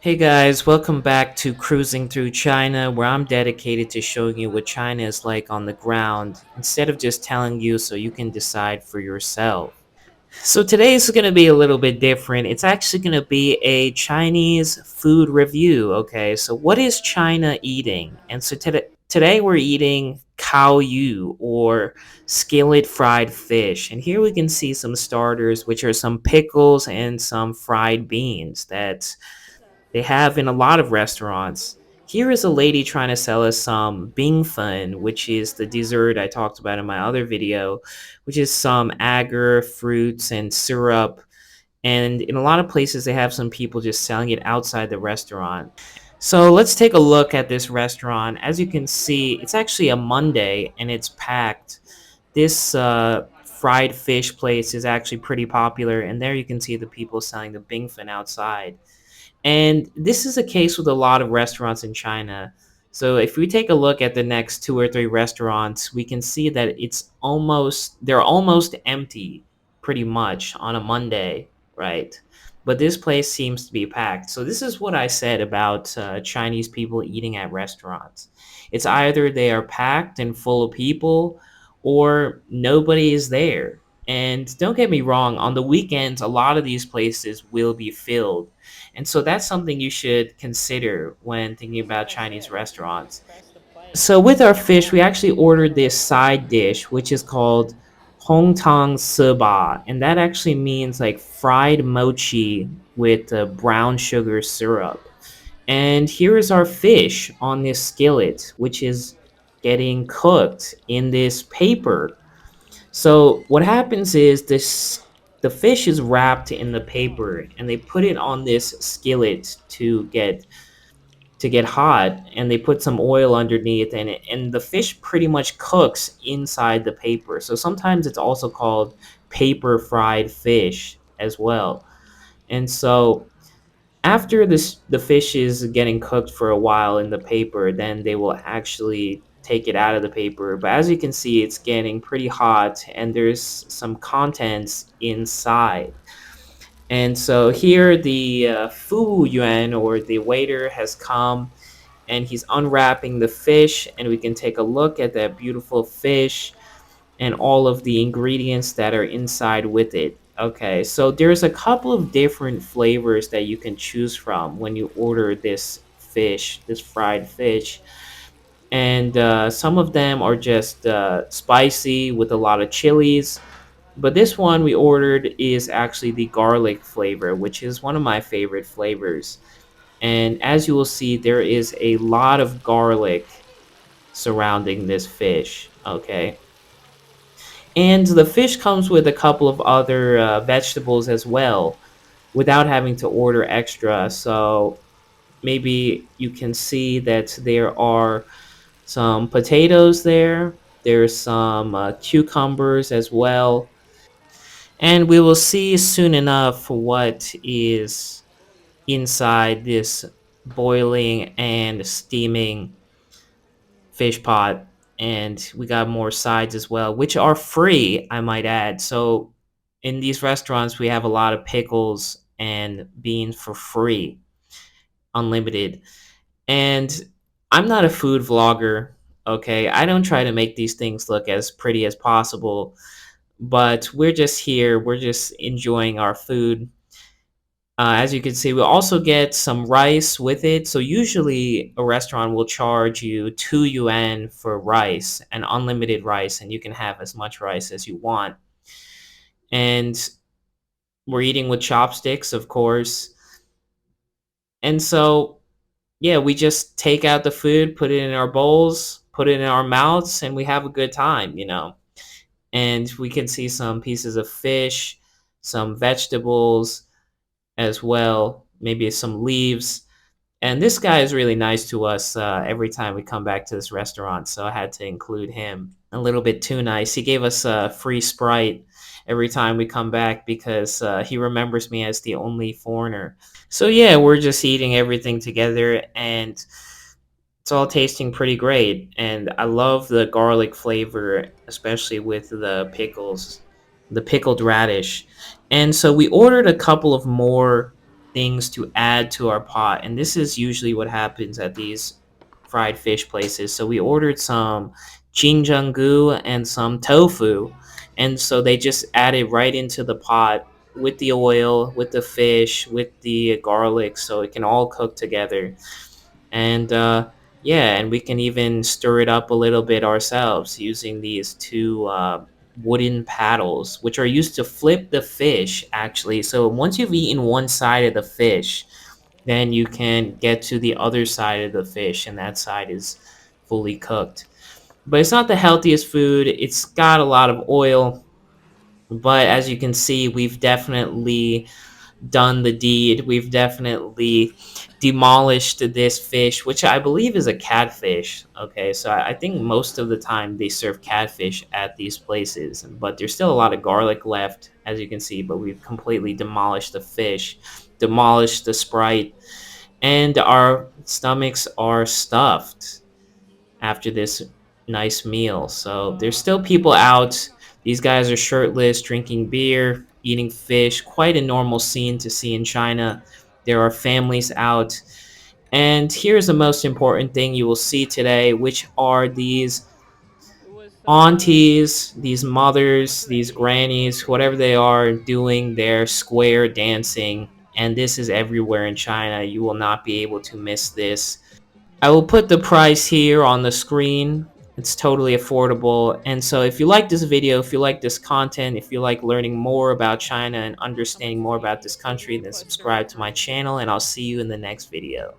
Hey guys, welcome back to Cruising Through China, where I'm dedicated to showing you what China is like on the ground, instead of just telling you so you can decide for yourself. So today is going to be a little bit different. It's actually going to be a Chinese food review, okay? So what is China eating? And so today we're eating cow yu or skillet fried fish. And here we can see some starters, which are some pickles and some fried beans that they have in a lot of restaurants. Here is a lady trying to sell us some Bing Fun, which is the dessert I talked about in my other video, which is some agar, fruits, and syrup. And in a lot of places, they have some people just selling it outside the restaurant. So let's take a look at this restaurant. As you can see, it's actually a Monday and it's packed. This fried fish place is actually pretty popular, and there you can see the people selling the Bing Fun outside. And this is a case with a lot of restaurants in China. So if we take a look at the next two or three restaurants, we can see that they're almost empty pretty much on a Monday, right? But this place seems to be packed. So this is what I said about Chinese people eating at restaurants. It's either they are packed and full of people or nobody is there. And don't get me wrong, on the weekends, a lot of these places will be filled, and so that's something you should consider when thinking about Chinese restaurants. So with our fish, we actually ordered this side dish, which is called Hong Tong Seba, and that actually means like fried mochi with brown sugar syrup. And here is our fish on this skillet, which is getting cooked in this paper. So what happens is the fish is wrapped in the paper and they put it on this skillet to get hot, and they put some oil underneath, and the fish pretty much cooks inside the paper. So sometimes it's also called paper fried fish as well. And so after the fish is getting cooked for a while in the paper, then they will actually take it out of the paper. But as you can see, it's getting pretty hot and there's some contents inside. And so here the fu yuan, or the waiter, has come and he's unwrapping the fish, and we can take a look at that beautiful fish and all of the ingredients that are inside with it. Okay, so there's a couple of different flavors that you can choose from when you order this fish, this fried fish. And some of them are just spicy with a lot of chilies. But this one we ordered is actually the garlic flavor, which is one of my favorite flavors. And as you will see, there is a lot of garlic surrounding this fish. Okay. And the fish comes with a couple of other vegetables as well without having to order extra. So maybe you can see that there are some potatoes there, there's some cucumbers as well. And we will see soon enough what is inside this boiling and steaming fish pot. And we got more sides as well, which are free, I might add. So in these restaurants, we have a lot of pickles and beans for free, unlimited. And I'm not a food vlogger, okay? I don't try to make these things look as pretty as possible, but we're just here, we're just enjoying our food. As you can see, we also get some rice with it. So usually a restaurant will charge you 2 yuan for rice and unlimited rice, and you can have as much rice as you want. And we're eating with chopsticks, of course. And so, yeah, we just take out the food, put it in our bowls, put it in our mouths, and we have a good time. And we can see some pieces of fish, some vegetables as well, maybe some leaves. And this guy is really nice to us every time we come back to this restaurant, so I had to include him. A little bit too nice. He gave us a free Sprite every time we come back because he remembers me as the only foreigner. So yeah, we're just eating everything together, and it's all tasting pretty great. And I love the garlic flavor, especially with the pickles, the pickled radish. And so we ordered a couple of more things to add to our pot. And this is usually what happens at these fried fish places. So we ordered some jinjanggu and some tofu. And so they just add it right into the pot with the oil, with the fish, with the garlic, so it can all cook together. And yeah, and we can even stir it up a little bit ourselves using these two wooden paddles, which are used to flip the fish, actually. So once you've eaten one side of the fish, then you can get to the other side of the fish, and that side is fully cooked. But it's not the healthiest food. It's got a lot of oil, but as you can see, we've definitely done the deed. We've definitely demolished this fish, which I believe is a catfish. Okay, so I think most of the time they serve catfish at these places, but there's still a lot of garlic left, as you can see. But we've completely demolished the fish, demolished the Sprite, and our stomachs are stuffed after this nice meal. So there's still people out. These guys are shirtless, drinking beer, eating fish. Quite a normal scene to see in China. There are families out. And here's the most important thing you will see today, which are these aunties, these mothers, these grannies, whatever they are, doing their square dancing. And this is everywhere in China. You will not be able to miss this. I will put the price here on the screen. It's totally affordable. And so if you like this video, if you like this content, if you like learning more about China and understanding more about this country, then subscribe to my channel and I'll see you in the next video.